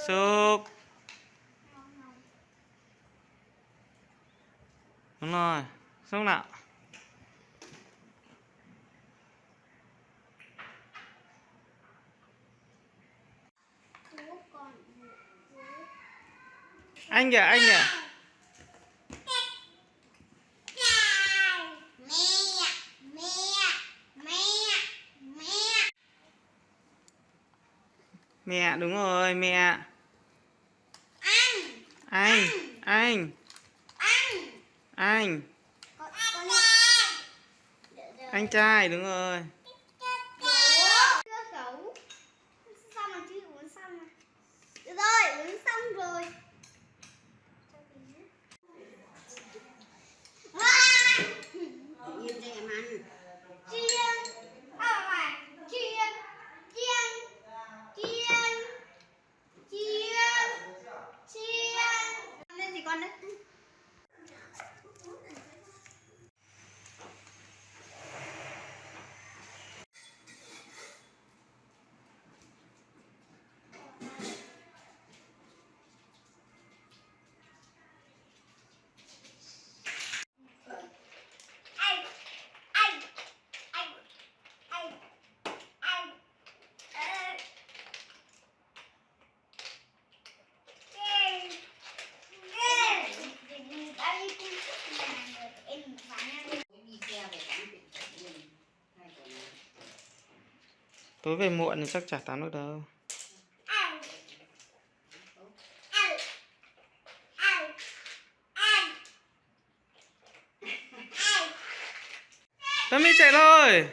Sụp. Đúng rồi. Xuống nào. Anh kìa, anh kìa. Mẹ, đúng rồi, mẹ. Anh. Anh trai, đúng rồi. Xong rồi chứ, uống xong rồi. Được rồi, uống xong rồi. Yên cho em ăn. Chiên. Chiên. Chiên. Chiên. Chiên. Chiên. Ăn lên gì con đấy? Tối về muộn thì chắc chả tắm được đâu. Tommy chạy thôi.